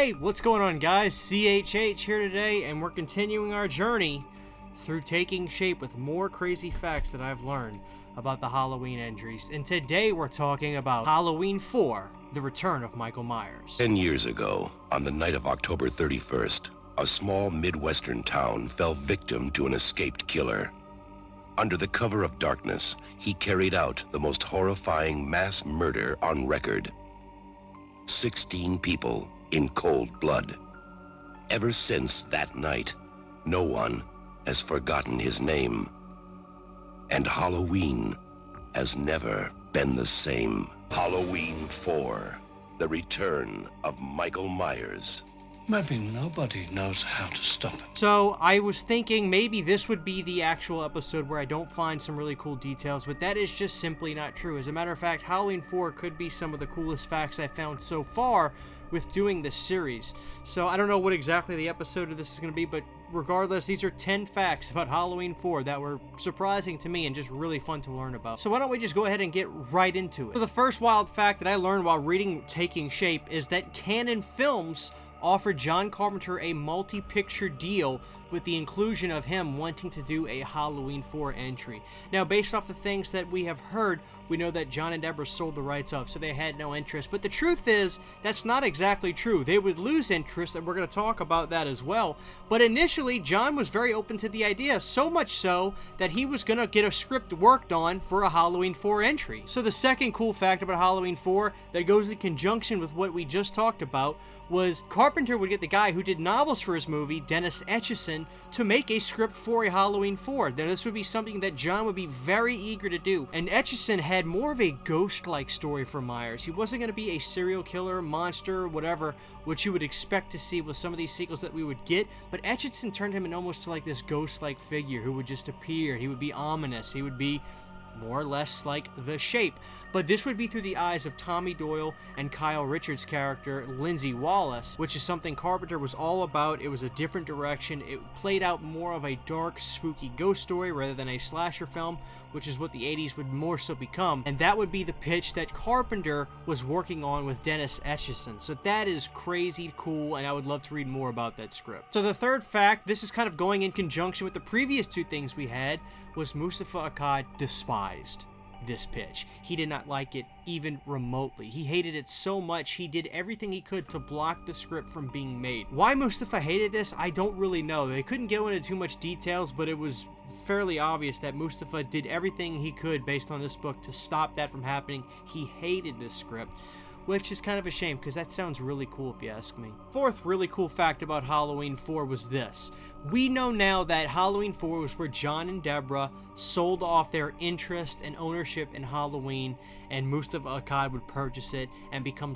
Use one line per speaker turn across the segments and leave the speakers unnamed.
Hey, what's going on, guys? CHH here today, and we're continuing our journey through taking shape with more crazy facts that I've learned about the Halloween entries. And today we're talking about Halloween 4, The Return of Michael Myers.
10 years ago, on the night of October 31st, a small Midwestern town fell victim to an escaped killer. Under the cover of darkness, he carried out the most horrifying mass murder on record. 16 people in cold blood. Ever since that night, no one has forgotten his name. And Halloween has never been the same. Halloween 4, The Return of Michael Myers.
Maybe nobody knows how to stop him.
So I was thinking maybe this would be the actual episode where I don't find some really cool details, but that is just simply not true. As a matter of fact, Halloween 4 could be some of the coolest facts I found so far with doing this series. So I don't know what exactly the episode of this is going to be, but regardless, these are 10 facts about Halloween 4 that were surprising to me and just really fun to learn about. So why don't we just go ahead and get right into it. So the first wild fact that I learned while reading Taking Shape is that Canon Films offered John Carpenter a multi-picture deal with the inclusion of him wanting to do a Halloween 4 entry. Now, based off the things that we have heard, we know that John and Deborah sold the rights off, so they had no interest. But the truth is, that's not exactly true. They would lose interest, and we're going to talk about that as well. But initially, John was very open to the idea, so much so that he was going to get a script worked on for a Halloween 4 entry. So the second cool fact about Halloween 4 that goes in conjunction with what we just talked about was Carpenter would get the guy who did novels for his movie, Dennis Etchison, to make a script for a Halloween 4. Now, this would be something that John would be very eager to do. And Etchison had more of a ghost-like story for Myers. He wasn't going to be a serial killer, monster, whatever, which you would expect to see with some of these sequels that we would get. But Etchison turned him in almost to like this ghost-like figure who would just appear. He would be ominous. He would be more or less like The Shape. But this would be through the eyes of Tommy Doyle and Kyle Richards' character, Lindsay Wallace, which is something Carpenter was all about. It was a different direction. It played out more of a dark, spooky ghost story rather than a slasher film, which is what the 80s would more so become. And that would be the pitch that Carpenter was working on with Dennis Etchison. So that is crazy cool, and I would love to read more about that script. So the third fact, this is kind of going in conjunction with the previous two things we had, was Mustafa Kemal despised this pitch. He did not like it even remotely. He hated it so much, he did everything he could to block the script from being made. Why Mustafa hated this, I don't really know. They couldn't go into too much details, but it was fairly obvious that Mustafa did everything he could based on this book to stop that from happening. He hated this script, which is kind of a shame because that sounds really cool if you ask me. Fourth really cool fact about Halloween 4 was this. We know now that Halloween 4 was where John and Deborah sold off their interest and ownership in Halloween, and Mustafa Kemal would purchase it and become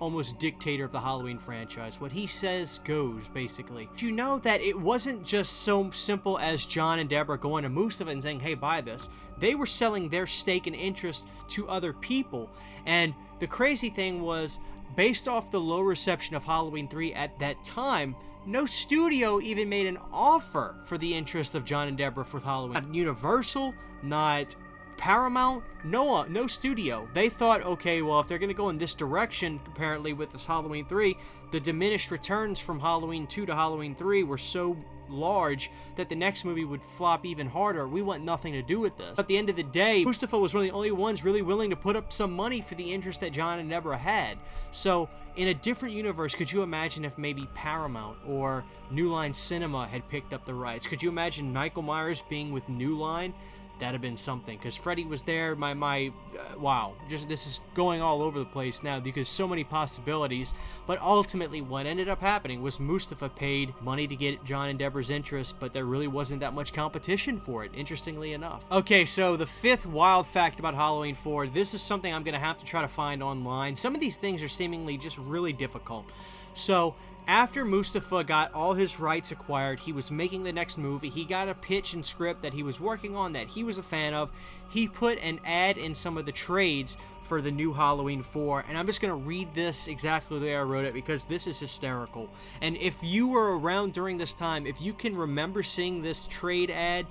almost dictator of the Halloween franchise. What he says goes, basically. Did you know that it wasn't just so simple as John and Deborah going to Mustafa and saying, hey, buy this? They were selling their stake and interest to other people. And the crazy thing was, based off the low reception of Halloween 3 at that time, no studio even made an offer for the interest of John and Deborah for Halloween. Not Universal, not Paramount, no studio. They thought, okay, well, if they're going to go in this direction, apparently with this Halloween 3, the diminished returns from Halloween 2 to Halloween 3 were so large that the next movie would flop even harder. We want nothing to do with this. At the end of the day, Mustafa was one of the only ones really willing to put up some money for the interest that John and Deborah had. So in a different universe, could you imagine if maybe Paramount or New Line Cinema had picked up the rights? Could you imagine Michael Myers being with New Line? That'd have been something, because Freddy was there. Wow, this is going all over the place now because so many possibilities. But ultimately, what ended up happening was Mustafa paid money to get John and Deborah's interest, but there really wasn't that much competition for it, interestingly enough. Okay, so the fifth wild fact about Halloween 4, this is something I'm going to have to try to find online. Some of these things are seemingly just really difficult. So after Mustafa got all his rights acquired, he was making the next movie. He got a pitch and script that he was working on that he was a fan of. He put an ad in some of the trades for the new Halloween 4, and I'm just going to read this exactly the way I wrote it because this is hysterical. And if you were around during this time, if you can remember seeing this trade ad,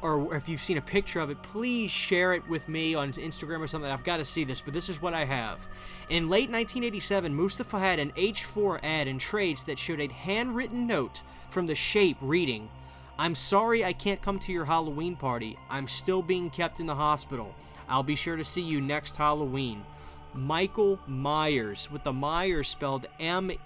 or if you've seen a picture of it, please share it with me on Instagram or something. I've got to see this, but this is what I have. In late 1987, Mustafa had an H4 ad in trades that showed a handwritten note from the Shape reading, "I'm sorry I can't come to your Halloween party. I'm still being kept in the hospital. I'll be sure to see you next Halloween. Michael Myers," with the Myers spelled Meyers.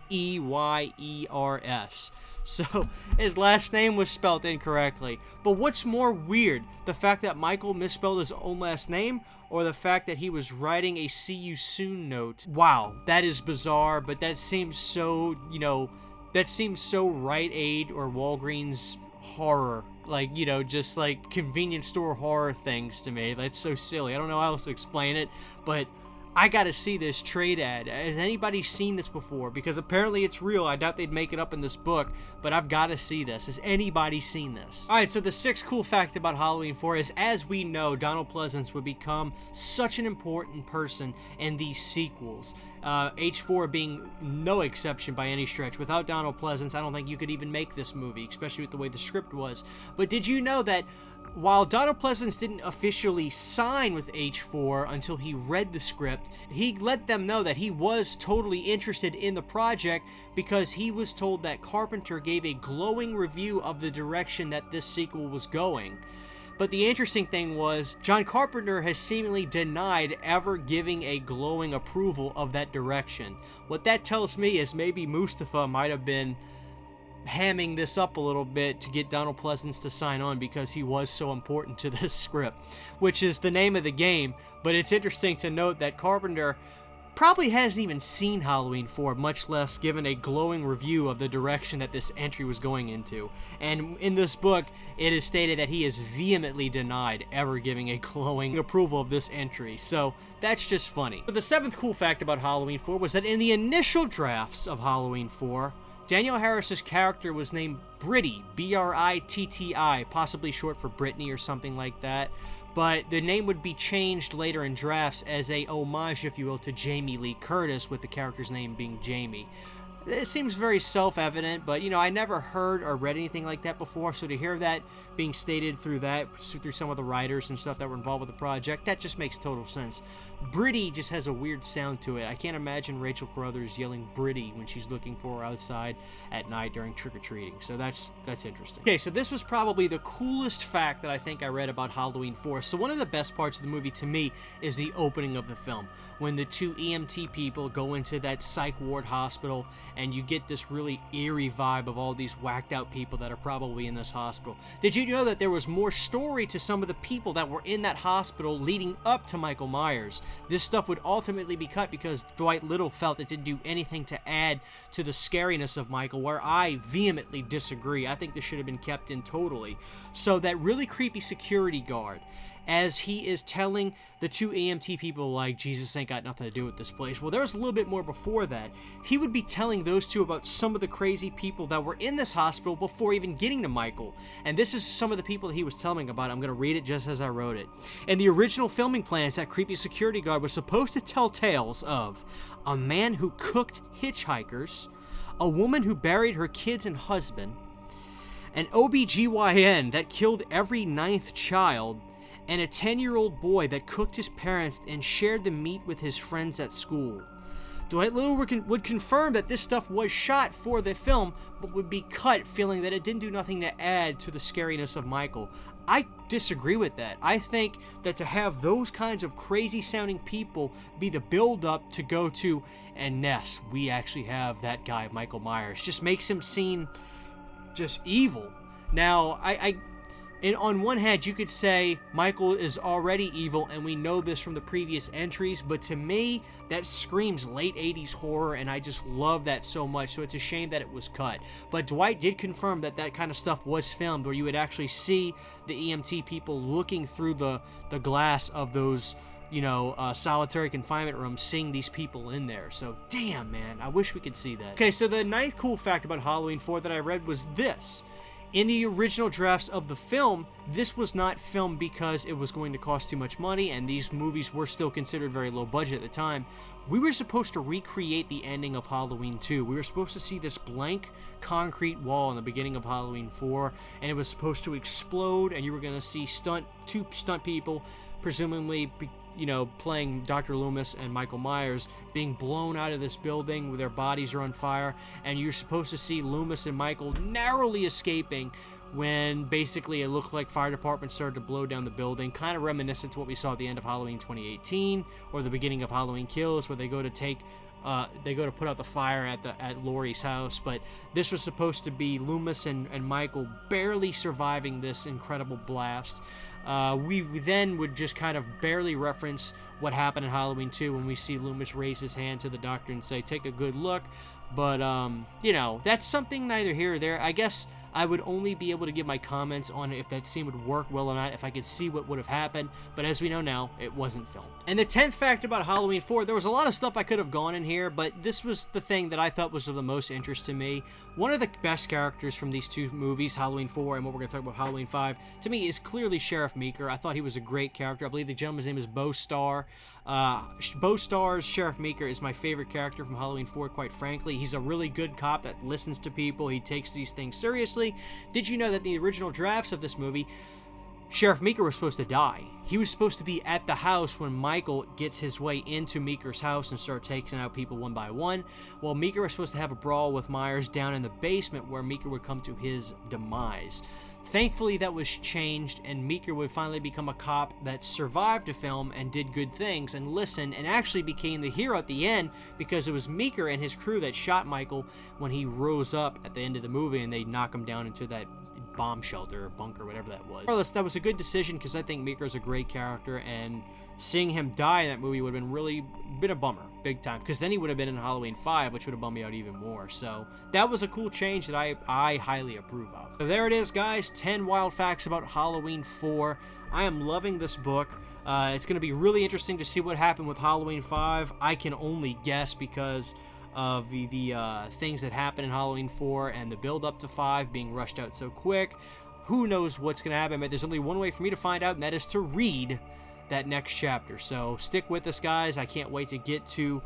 So his last name was spelled incorrectly. But what's more weird, the fact that Michael misspelled his own last name, or the fact that he was writing a "see you soon" note? Wow, that is bizarre, but that seems so, that seems so Rite Aid or Walgreens horror, like, just like convenience store horror things to me. That's so silly. I don't know how else to explain it, but I gotta see this trade ad. Has anybody seen this before? Because apparently it's real. I doubt they'd make it up in this book, but I've gotta see this. Has anybody seen this? Alright, so the sixth cool fact about Halloween 4 is, as we know, Donald Pleasence would become such an important person in these sequels. H4 being no exception by any stretch. Without Donald Pleasence, I don't think you could even make this movie, especially with the way the script was. But did you know that while Donald Pleasence didn't officially sign with H4 until he read the script, he let them know that he was totally interested in the project because he was told that Carpenter gave a glowing review of the direction that this sequel was going. But the interesting thing was, John Carpenter has seemingly denied ever giving a glowing approval of that direction. What that tells me is maybe Mustafa might have been hamming this up a little bit to get Donald Pleasence to sign on because he was so important to this script, which is the name of the game. But it's interesting to note that Carpenter probably hasn't even seen Halloween 4, much less given a glowing review of the direction that this entry was going into. And in this book, it is stated that he is vehemently denied ever giving a glowing approval of this entry. So that's just funny. But the seventh cool fact about Halloween 4 was that in the initial drafts of Halloween 4, Danielle Harris's character was named Britty, Brittii, possibly short for Brittany or something like that. But the name would be changed later in drafts as a homage, if you will, to Jamie Lee Curtis, with the character's name being Jamie. It seems very self-evident, but, I never heard or read anything like that before, so to hear that being stated through some of the writers and stuff that were involved with the project, that just makes total sense. Britty just has a weird sound to it. I can't imagine Rachel Carruthers yelling Britty when she's looking for her outside at night during trick-or-treating, so that's interesting. Okay, so this was probably the coolest fact that I think I read about Halloween 4. So one of the best parts of the movie to me is the opening of the film, when the two EMT people go into that psych ward hospital and you get this really eerie vibe of all these whacked out people that are probably in this hospital. Did you know that there was more story to some of the people that were in that hospital leading up to Michael Myers? This stuff would ultimately be cut because Dwight Little felt it didn't do anything to add to the scariness of Michael, where I vehemently disagree. I think this should have been kept in totally. So that really creepy security guard, as he is telling the two EMT people, like, Jesus ain't got nothing to do with this place. Well, there was a little bit more before that. He would be telling those two about some of the crazy people that were in this hospital before even getting to Michael. And this is some of the people that he was telling about. I'm going to read it just as I wrote it. In the original filming plans, that creepy security guard was supposed to tell tales of a man who cooked hitchhikers, a woman who buried her kids and husband, an OBGYN that killed every 9th child, and a 10-year-old boy that cooked his parents and shared the meat with his friends at school. Dwight Little would confirm that this stuff was shot for the film, but would be cut, feeling that it didn't do nothing to add to the scariness of Michael. I disagree with that. I think that to have those kinds of crazy-sounding people be the build-up to go to, and yes, we actually have that guy, Michael Myers, just makes him seem just evil. Now, and on one hand, you could say Michael is already evil, and we know this from the previous entries, but to me, that screams late 80s horror, and I just love that so much, so it's a shame that it was cut. But Dwight did confirm that that kind of stuff was filmed, where you would actually see the EMT people looking through the glass of those, solitary confinement rooms, seeing these people in there. So, damn, man, I wish we could see that. Okay, so the ninth cool fact about Halloween 4 that I read was this. In the original drafts of the film, this was not filmed because it was going to cost too much money, and these movies were still considered very low budget at the time. We were supposed to recreate the ending of Halloween 2. We were supposed to see this blank concrete wall in the beginning of Halloween 4, and it was supposed to explode, and you were going to see two stunt people, presumably, playing Dr. Loomis and Michael Myers, being blown out of this building where their bodies are on fire, and you're supposed to see Loomis and Michael narrowly escaping when basically it looked like fire department started to blow down the building, kind of reminiscent to what we saw at the end of Halloween 2018 or the beginning of Halloween Kills, where they go to put out the fire at Laurie's house. But this was supposed to be Loomis and Michael barely surviving this incredible blast. We then would just kind of barely reference what happened in Halloween 2 when we see Loomis raise his hand to the doctor and say, "Take a good look." But, that's something neither here or there. I guess I would only be able to give my comments on if that scene would work well or not if I could see what would have happened, but as we know now, it wasn't filmed. And the 10th fact about Halloween 4, there was a lot of stuff I could have gone in here, but this was the thing that I thought was of the most interest to me. One of the best characters from these two movies, Halloween 4 and what we're going to talk about Halloween 5, to me is clearly Sheriff Meeker. I thought he was a great character. I believe the gentleman's name is Bo Starr. Bo Starr's Sheriff Meeker is my favorite character from Halloween 4, quite frankly. He's a really good cop that listens to people. He takes these things seriously. Did you know that in the original drafts of this movie, Sheriff Meeker was supposed to die? He was supposed to be at the house when Michael gets his way into Meeker's house and starts taking out people one by one. Well, Meeker was supposed to have a brawl with Myers down in the basement where Meeker would come to his demise. Thankfully, that was changed, and Meeker would finally become a cop that survived a film and did good things and listened and actually became the hero at the end, because it was Meeker and his crew that shot Michael when he rose up at the end of the movie and they knock him down into that bomb shelter or bunker, whatever that was. Regardless, that was a good decision because I think Meeker is a great character, and seeing him die in that movie would have been a bummer, big time, because then he would have been in Halloween 5, which would have bummed me out even more. So that was a cool change that I highly approve of. So there it is, guys, 10 wild facts about Halloween 4. I am loving this book. It's going to be really interesting to see what happened with Halloween 5. I can only guess because of the things that happened in Halloween 4 and the build up to 5 being rushed out so quick. Who knows what's going to happen, but there's only one way for me to find out, and that is to read that next chapter. So stick with us, guys. I can't wait to get to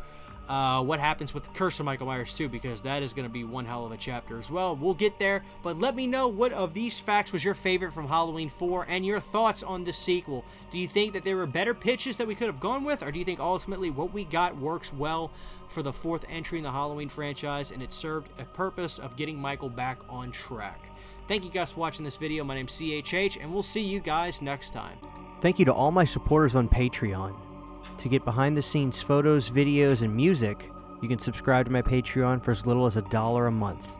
what happens with the Curse of Michael Myers 2, because that is going to be one hell of a chapter as well. We'll get there, but let me know what of these facts was your favorite from Halloween 4 and your thoughts on the sequel. Do you think that there were better pitches that we could have gone with, or do you think ultimately what we got works well for the 4th entry in the Halloween franchise and it served a purpose of getting Michael back on track? Thank you guys for watching this video. My name's CHH, and we'll see you guys next time. Thank you to all my supporters on Patreon. To get behind-the-scenes photos, videos, and music, you can subscribe to my Patreon for as little as $1 a month.